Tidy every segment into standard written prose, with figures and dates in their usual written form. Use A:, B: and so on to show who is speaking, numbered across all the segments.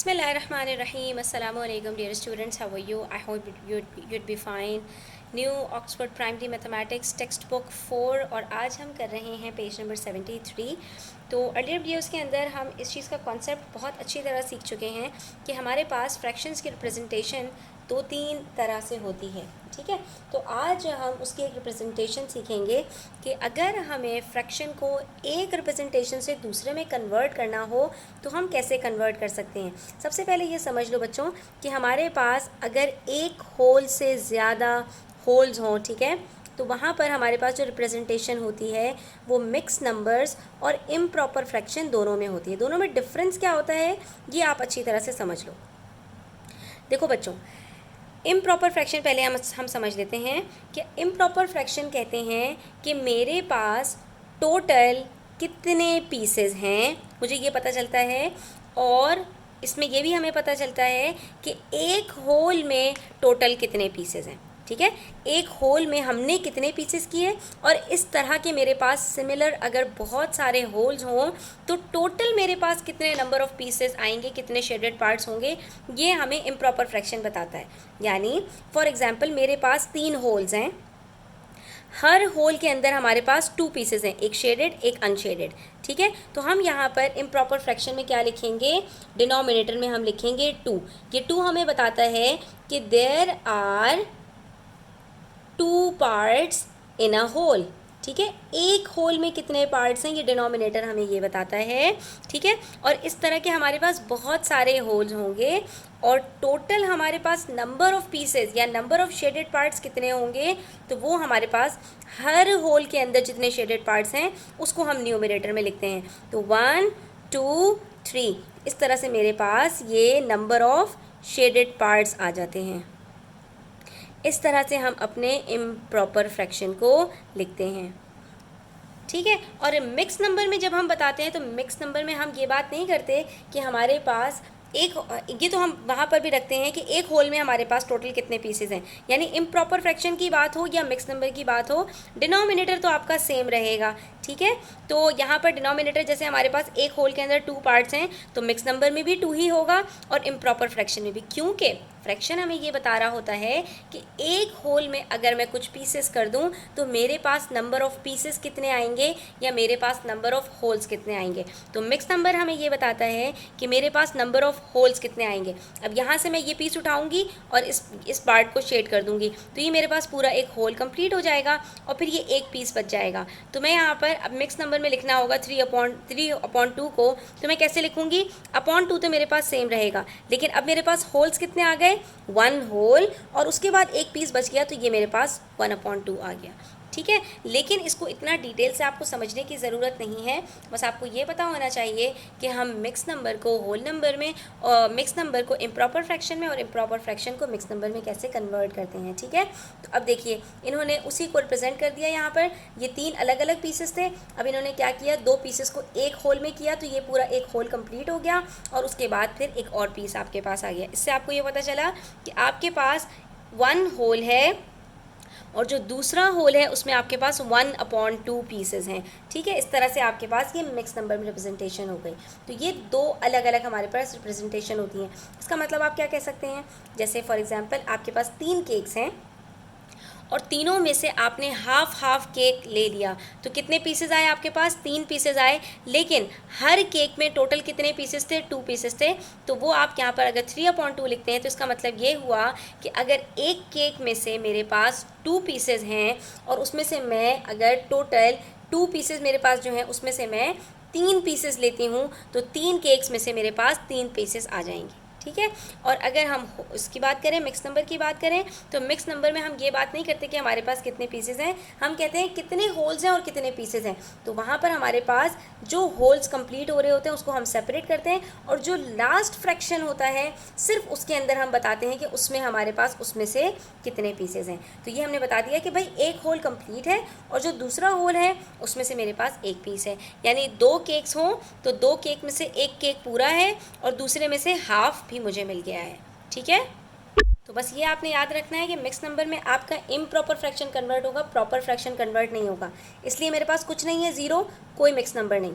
A: Bismillahirrahmanirrahim. Assalamu alaikum dear students. How are you? I hope you'd be fine. New Oxford primary mathematics text book 4 और आज हम कर रहे हैं page number 73। तो अर्लियर वीडियोज़ के अंदर हम इस चीज़ का कॉन्सेप्ट बहुत अच्छी तरह सीख चुके हैं कि हमारे पास फ्रैक्शंस की रिप्रेजेंटेशन दो तीन तरह से होती है। ठीक है, तो आज हम उसकी एक रिप्रेजेंटेशन सीखेंगे कि अगर हमें फ्रैक्शन को एक रिप्रेजेंटेशन से दूसरे में कन्वर्ट करना हो तो हम कैसे कन्वर्ट कर सकते हैं। सबसे पहले ये समझ लो बच्चों कि हमारे पास अगर एक होल से ज़्यादा होल्स हों, ठीक है, तो वहाँ पर हमारे पास जो रिप्रेजेंटेशन होती है वो मिक्स नंबर्स और इम्प्रॉपर फ्रैक्शन दोनों में होती है। दोनों में डिफरेंस क्या होता है ये आप अच्छी तरह से समझ लो। देखो बच्चों, इम्प्रॉपर फ्रैक्शन पहले हम समझ लेते हैं कि इम्प्रॉपर फ्रैक्शन कहते हैं कि मेरे पास टोटल कितने पीसेस हैं, मुझे ये पता चलता है, और इसमें ये भी हमें पता चलता है कि एक होल में टोटल कितने पीसेस हैं। ठीक है, एक होल में हमने कितने पीसेस किए, और इस तरह के मेरे पास सिमिलर अगर बहुत सारे होल्स हों तो टोटल मेरे पास कितने नंबर ऑफ पीसेस आएंगे, कितने शेडेड पार्ट्स होंगे, ये हमें इम्प्रॉपर फ्रैक्शन बताता है। यानी फॉर एग्जांपल मेरे पास 3 होल्स हैं, हर होल के अंदर हमारे पास 2 पीसेस हैं, एक शेडेड एक अनशेडेड। ठीक है, तो हम यहाँ पर इम्प्रॉपर फ्रैक्शन में क्या लिखेंगे, डिनोमिनेटर में हम लिखेंगे 2। ये 2 हमें बताता है कि there are 2 parts in a whole. ठीक है, एक होल में कितने पार्ट्स हैं ये डिनोमिनेटर हमें ये बताता है। ठीक है, और इस तरह के हमारे पास बहुत सारे होल्स होंगे और टोटल हमारे पास नंबर ऑफ पीसेस या नंबर ऑफ शेडेड पार्ट्स कितने होंगे, तो वो हमारे पास हर होल के अंदर जितने शेडेड पार्ट्स हैं उसको हम न्यूमरेटर में लिखते हैं। तो 1 2 3 इस तरह से मेरे पास ये नंबर ऑफ शेडेड पार्ट्स आ जाते हैं। इस तरह से हम अपने इम्प्रॉपर फ्रैक्शन को लिखते हैं। ठीक है, और मिक्स नंबर में जब हम बताते हैं तो मिक्स नंबर में हम ये बात नहीं करते कि हमारे पास ये तो हम वहाँ पर भी रखते हैं कि एक होल में हमारे पास टोटल कितने पीसेस हैं। यानी इम्प्रॉपर फ्रैक्शन की बात हो या मिक्स नंबर की बात हो, डिनोमिनेटर तो आपका सेम रहेगा। ठीक है, तो यहाँ पर डिनोमिनेटर जैसे हमारे पास एक होल के अंदर 2 पार्ट्स हैं तो मिक्स नंबर में भी 2 ही होगा और इम्प्रॉपर फ्रैक्शन में भी, क्योंकि फ्रैक्शन हमें ये बता रहा होता है कि एक होल में अगर मैं कुछ पीसेस कर दूं तो मेरे पास नंबर ऑफ पीसेस कितने आएंगे या मेरे पास नंबर ऑफ होल्स कितने आएंगे। तो मिक्स नंबर हमें ये बताता है कि मेरे पास नंबर ऑफ होल्स कितने आएंगे। अब यहाँ से मैं ये पीस उठाऊंगी और इस पार्ट को शेड कर दूंगी तो ये मेरे पास पूरा एक होल कंप्लीट हो जाएगा और फिर ये एक पीस बच जाएगा। तो मैं यहाँ पर अब मिक्स नंबर में लिखना होगा 3/2 को, तो मैं कैसे लिखूंगी, अपॉन 2 तो मेरे पास सेम रहेगा, लेकिन अब मेरे पास होल्स कितने आ गए, 1 होल, और उसके बाद एक पीस बच गया तो ये मेरे पास 1/2 आ गया। ठीक है, लेकिन इसको इतना डिटेल से आपको समझने की ज़रूरत नहीं है, बस आपको ये पता होना चाहिए कि हम मिक्स नंबर को होल नंबर में और मिक्स नंबर को इम्प्रॉपर फ्रैक्शन में और इम्प्रॉपर फ्रैक्शन को मिक्स नंबर में कैसे कन्वर्ट करते हैं। ठीक है, तो अब देखिए इन्होंने उसी को रिप्रेजेंट कर दिया। यहाँ पर ये 3 अलग अलग पीसेस थे, अब इन्होंने क्या किया, 2 पीसेस को एक होल में किया तो ये पूरा एक होल कंप्लीट हो गया और उसके बाद फिर एक और पीस आपके पास आ गया। इससे आपको ये पता चला कि आपके पास 1 होल है और जो दूसरा होल है उसमें आपके पास 1/2 पीसेस हैं। ठीक है, इस तरह से आपके पास ये मिक्स नंबर में रिप्रेजेंटेशन हो गई। तो ये 2 अलग अलग हमारे पास रिप्रेजेंटेशन होती हैं। इसका मतलब आप क्या कह सकते हैं, जैसे फॉर एग्जांपल आपके पास 3 केक्स हैं और तीनों में से आपने हाफ केक ले लिया तो कितने पीसेस आए आपके पास, 3 पीसेस आए, लेकिन हर केक में टोटल कितने पीसेस थे, 2 पीसेस थे। तो वो आप यहाँ पर अगर 3/2 लिखते हैं तो इसका मतलब ये हुआ कि अगर एक केक में से मेरे पास 2 पीसेस हैं और उसमें से मैं अगर टोटल 2 पीसेस मेरे पास जो हैं उसमें से मैं 3 पीसेस लेती हूँ तो 3 केक्स में से मेरे पास 3 पीसेस आ जाएंगे। ठीक है, और अगर हम इसकी बात करें, मिक्स नंबर की बात करें, तो मिक्स नंबर में हम ये बात नहीं करते कि हमारे पास कितने पीसेस हैं, हम कहते हैं कितने होल्स हैं और कितने पीसेस हैं। तो वहाँ पर हमारे पास जो होल्स कंप्लीट हो रहे होते हैं उसको हम सेपरेट करते हैं और जो लास्ट फ्रैक्शन होता है सिर्फ उसके अंदर हम बताते हैं कि उसमें हमारे पास उसमें से कितने पीसेस हैं। तो ये हमने बता दिया कि भाई एक होल कंप्लीट है और जो दूसरा होल है उसमें से मेरे पास एक पीस है। यानी 2 केक्स हों तो 2 केक में से एक केक पूरा है और दूसरे में से हाफ मुझे मिल गया है। ठीक है, तो बस ये आपने याद रखना है कि मिक्स नंबर में आपका इम्प्रॉपर फ्रैक्शन कन्वर्ट होगा, प्रॉपर फ्रैक्शन कन्वर्ट नहीं होगा। इसलिए मेरे पास कुछ नहीं है, 0, कोई मिक्स नंबर नहीं।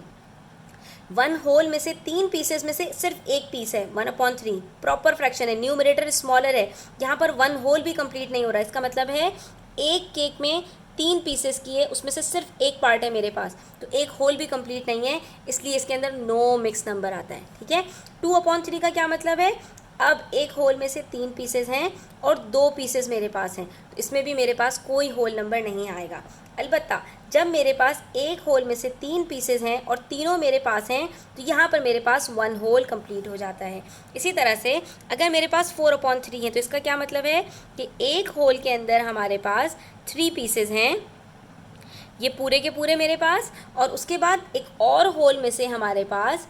A: वन होल में से 3 पीसेस में से सिर्फ एक पीस है, 1/3 प्रॉपर फ्रैक्शन है, न्यूमरेटर स्मॉलर है, यहाँ पर वन होल भी कंप्लीट नहीं हो रहा है। इसका मतलब है एक केक में 3 पीसेस की है, उसमें से सिर्फ एक पार्ट है मेरे पास, तो एक होल भी कंप्लीट नहीं है, इसलिए इसके अंदर नो मिक्स नंबर आता है। ठीक है, 2/3 का क्या मतलब है, अब एक होल में से 3 पीसेस हैं और 2 पीसेस मेरे पास हैं, तो इसमें भी मेरे पास कोई होल नंबर नहीं आएगा। अलबत्ता जब मेरे पास एक होल में से 3 पीसेस हैं और तीनों मेरे पास हैं, तो यहाँ पर मेरे पास वन होल कंप्लीट हो जाता है। इसी तरह से अगर मेरे पास 4/3 है, तो इसका क्या मतलब है कि एक होल के अंदर हमारे पास 3 पीसेस हैं, ये पूरे के पूरे मेरे पास, और उसके बाद एक और होल में से हमारे पास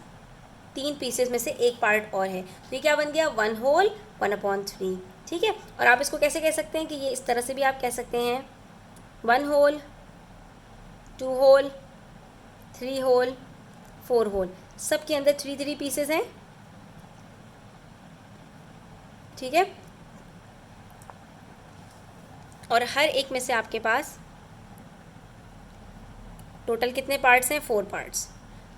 A: 3 पीसेस में से एक पार्ट और है, तो ये क्या बन गया, वन होल 1/3। ठीक है, और आप इसको कैसे कह सकते हैं कि ये इस तरह से भी आप कह सकते हैं, 1 होल, 2 होल, 3 होल, 4 होल, सब के अंदर 3 पीसेस हैं। ठीक है, और हर एक में से आपके पास टोटल कितने पार्ट्स हैं, 4 पार्ट्स।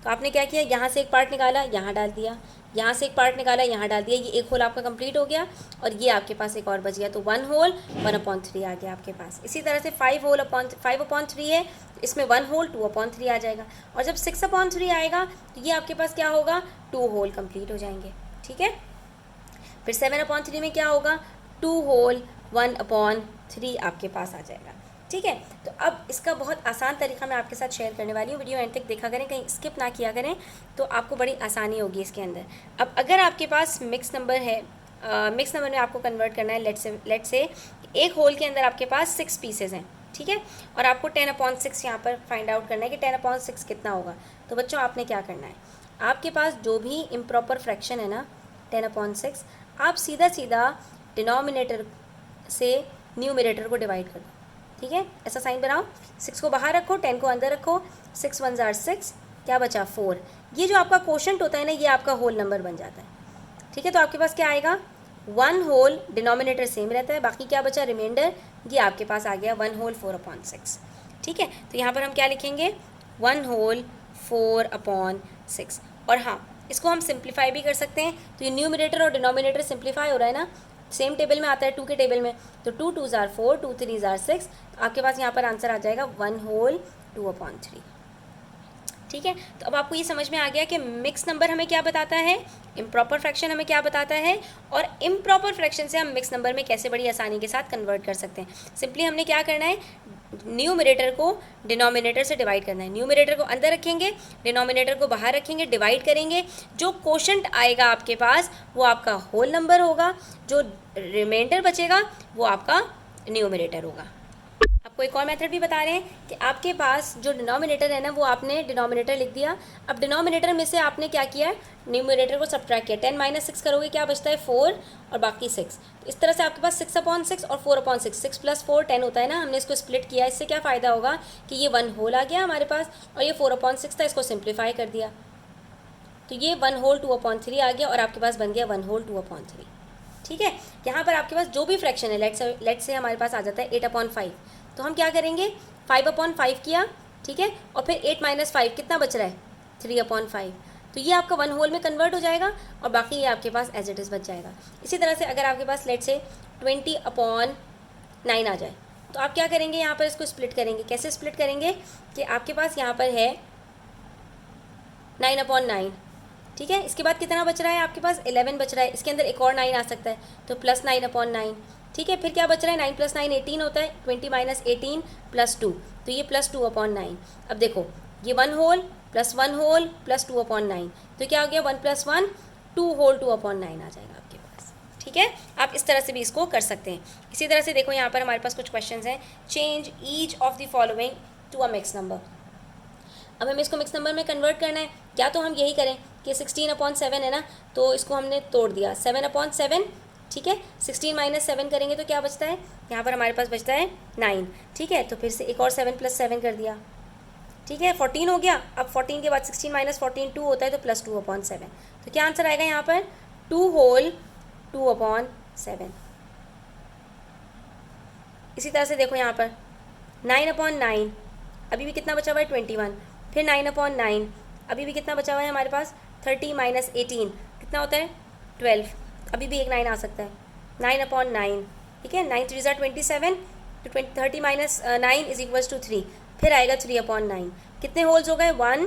A: तो आपने क्या किया, यहाँ से एक पार्ट निकाला, यहाँ डाल दिया, यहाँ से एक पार्ट निकाला, यहाँ डाल दिया, ये एक होल आपका कंप्लीट हो गया, और ये आपके पास एक और बच गया, तो 1 होल 1/3 आ गया आपके पास। इसी तरह से 5/3 है, तो इसमें 1 होल 2/3 आ जाएगा, और जब 6/3 आएगा तो ये आपके पास क्या होगा, 2 होल कंप्लीट हो जाएंगे। ठीक है, फिर 7/3 में क्या होगा, 2 होल 1/3 आपके पास आ जाएगा। ठीक है, तो अब इसका बहुत आसान तरीका मैं आपके साथ शेयर करने वाली हूँ, वीडियो एंड तक देखा करें, कहीं स्किप ना किया करें, तो आपको बड़ी आसानी होगी इसके अंदर। अब अगर आपके पास मिक्स नंबर है, मिक्स नंबर में आपको कन्वर्ट करना है, लेट से एक होल के अंदर आपके पास 6 पीसेज हैं। ठीक है, और आपको 10/6 यहाँ पर फाइंड आउट करना है कि 10/6 कितना होगा। तो बच्चों आपने क्या करना है, आपके पास जो भी इम्प्रॉपर फ्रैक्शन है ना 10/6, आप सीधा सीधा डिनोमिनेटर से न्यूमरेटर को डिवाइड कर दो। ठीक है, ऐसा साइन बनाओ, 6 को बाहर रखो, 10 को अंदर रखो, 6 1 ज़ार 6, क्या बचा 4। ये जो आपका क्वोशंट होता है ना, ये आपका होल नंबर बन जाता है। ठीक है, तो आपके पास क्या आएगा, 1 होल, डिनोमिनेटर सेम रहता है, बाकी क्या बचा रिमाइंडर, ये आपके पास आ गया 1 होल 4/6। ठीक है, तो यहाँ पर हम क्या लिखेंगे, 1 होल 4/6। और हाँ, इसको हम सिंप्लीफाई भी कर सकते हैं, तो ये न्यूमरेटर और डिनोमिनेटर सिंप्लीफाई हो रहा है ना, सेम टेबल में आता है 2 के टेबल में, तो 2 2 ज़ार 4, 2 3 ज़ार 6, तो आपके पास यहाँ पर आंसर आ जाएगा 1 होल 2/3। ठीक है, तो अब आपको ये समझ में आ गया कि मिक्स नंबर हमें क्या बताता है, इम्प्रॉपर फ्रैक्शन हमें क्या बताता है, और इम्प्रॉपर फ्रैक्शन से हम मिक्स नंबर में कैसे बड़ी आसानी के साथ कन्वर्ट कर सकते हैं। सिंपली हमने क्या करना है, न्यूमरेटर को डिनोमिनेटर से डिवाइड करना है, न्यूमरेटर को अंदर रखेंगे, डिनोमिनेटर को बाहर रखेंगे, डिवाइड करेंगे, जो क्वोशंट आएगा आपके पास वो आपका होल नंबर होगा, जो रिमाइंडर बचेगा वो आपका न्यूमरेटर होगा। आपको एक और मेथड भी बता रहे हैं कि आपके पास जो डिनोमिनेटर है ना, वो आपने डिनोमिनेटर लिख दिया, अब डिनोमिनेटर में से आपने क्या किया, न्यूमरेटर को सब्ट्रैक्ट किया, 10 - 6 करोगे क्या बचता है 4 और बाकी 6, तो इस तरह से आपके पास 6/6 और 4/6, 6 + 4 10 होता है ना, हमने इसको स्प्लिट किया, इससे क्या फ़ायदा होगा कि ये 1 होल आ गया हमारे पास, और ये 4/6 था, इसको सिंप्लीफाई कर दिया, तो ये 1 होल 2/3 आ गया, और आपके पास बन गया 1 होल 2/3। ठीक है, यहाँ पर आपके पास जो भी फ्रैक्शन है, लेट से हमारे पास आ जाता है 8/5, तो हम क्या करेंगे, 5/5 किया, ठीक है, और फिर 8 - 5 कितना बच रहा है 3/5, तो ये आपका 1 होल में कन्वर्ट हो जाएगा, और बाकी ये आपके पास एज इट इज़ बच जाएगा। इसी तरह से अगर आपके पास लेट से 20/9 आ जाए, तो आप क्या करेंगे, यहाँ पर इसको स्प्लिट करेंगे, कैसे स्प्लिट करेंगे कि आपके पास यहाँ पर है 9/9, ठीक है, इसके बाद कितना बच रहा है आपके पास 11 बच रहा है, इसके अंदर एक और 9 आ सकता है, तो +9/9, ठीक है, फिर क्या बच रहा है 9 + 9 18 होता है, 20 - 18 + 2, तो ये +2/9। अब देखो ये 1 होल + 1 होल + 2/9, तो क्या हो गया 1 + 1 2 होल 2/9 आ जाएगा आपके पास। ठीक है, आप इस तरह से भी इसको कर सकते हैं। इसी तरह से देखो यहाँ पर हमारे पास कुछ क्वेश्चन हैं, change each of the following to a mix number. अब हमें इसको मिक्स नंबर में कन्वर्ट करना है, क्या तो हम यही करें कि 16/7 है ना, तो इसको हमने तोड़ दिया 7/7, ठीक है, 16 - 7 करेंगे तो क्या बचता है, यहाँ पर हमारे पास बचता है 9, ठीक है, तो फिर से एक और 7 + 7 कर दिया, ठीक है, 14 हो गया। अब 14 के बाद 16 - 14 2 होता है, तो +2/7, तो क्या आंसर आएगा यहाँ पर 2 होल 2/7। इसी तरह से देखो यहाँ पर 9/9, अभी भी कितना बचा हुआ है 21, फिर 9/9, अभी भी कितना बचा हुआ है हमारे पास, 30 माइनस 18 कितना होता है 12, अभी भी एक 9 आ सकता है, 9/9, ठीक है, 9 3 ज़ा 27, तो 30 माइनस 9 इज इक्वल्स टू 3, फिर आएगा 3/9, कितने होल्स हो गए 1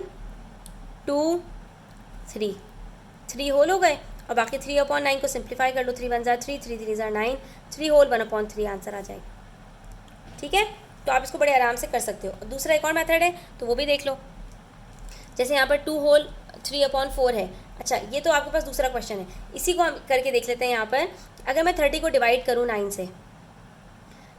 A: 2 3, 3 होल हो गए, और बाकी 3/9 को सिंप्लीफाई कर लो, 3 1 ज़ा 3, 3 3 ज़ा 9, 3 होल 1/3 आंसर आ जाएगा, ठीक है। तो आप इसको बड़े आराम से कर सकते हो। और दूसरा एक और मेथड है तो वो भी देख लो, जैसे यहाँ पर 2 होल 3/4 है। अच्छा, ये तो आपके पास दूसरा क्वेश्चन है, इसी को हम करके देख लेते हैं। यहाँ पर अगर मैं 30 को डिवाइड करूँ 9 से,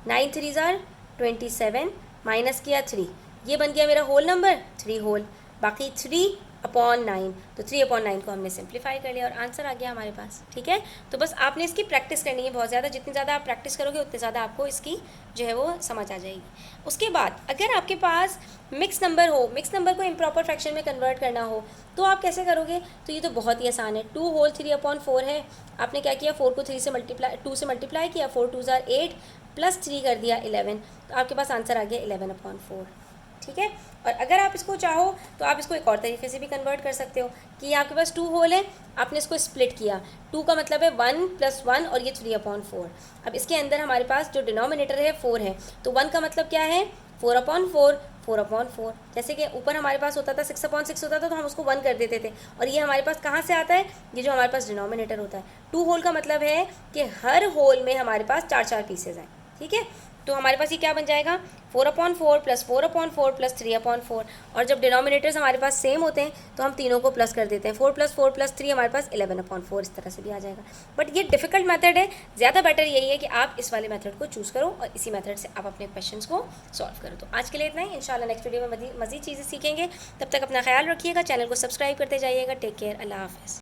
A: 9 3 ज़ा 27 माइनस किया 3, ये बन गया मेरा होल नंबर 3 होल, बाकी 3/9, तो 3/9 को हमने सिंप्लीफाई कर लिया और आंसर आ गया हमारे पास, ठीक है। तो बस आपने इसकी प्रैक्टिस करनी है बहुत ज़्यादा, जितनी ज़्यादा आप प्रैक्टिस करोगे उतने ज़्यादा आपको इसकी जो है वो समझ आ जाएगी। उसके बाद अगर आपके पास मिक्स नंबर हो, मिक्स नंबर को इम्प्रॉपर फ्रैक्शन में कन्वर्ट करना हो, तो आप कैसे करोगे, तो ये तो बहुत ही आसान है। 2 होल 3/4 है, आपने क्या किया 4 को 2 से मल्टीप्लाई किया, 4 2 ज़ा 8 प्लस 3 कर दिया 11, तो आपके पास आंसर आ गया 11/4, ठीक है। और अगर आप इसको चाहो तो आप इसको एक और तरीके से भी कन्वर्ट कर सकते हो कि आपके पास 2 होल है, आपने इसको स्प्लिट किया, 2 का मतलब है 1 + 1 और ये 3/4, अब इसके अंदर हमारे पास जो डिनोमिनेटर है 4 है, तो 1 का मतलब क्या है 4/4, 4/4, जैसे कि ऊपर हमारे पास होता था 6/6 होता था, तो हम उसको 1 कर देते थे, और ये हमारे पास कहाँ से आता है, ये जो हमारे पास डिनोमिनेटर होता है। 2 होल का मतलब है कि हर होल में हमारे पास 4 पीसेज हैं, ठीक है। तो हमारे पास ये क्या बन जाएगा 4/4 + 4/4 + 3/4, और जब डिनोमिनेटर्स हमारे पास सेम होते हैं तो हम तीनों को प्लस कर देते हैं, 4 + 4 + 3 हमारे पास 11/4, इस तरह से भी आ जाएगा। बट ये डिफिकल्ट मेथड है, ज़्यादा बेटर यही है कि आप इस वाले मेथड को चूज़ करो और इसी मेथड से आप अपने क्वेश्चंस को सॉल्व करो। तो आज के लिए इतना ही, इंशाल्लाह नेक्स्ट वीडियो में मज़ीद चीज़ें सीखेंगे। तब तक अपना ख्याल रखिएगा, चैनल को सब्सक्राइब करते जाइएगा। टेक केयर, अल्लाह हाफ़िज़।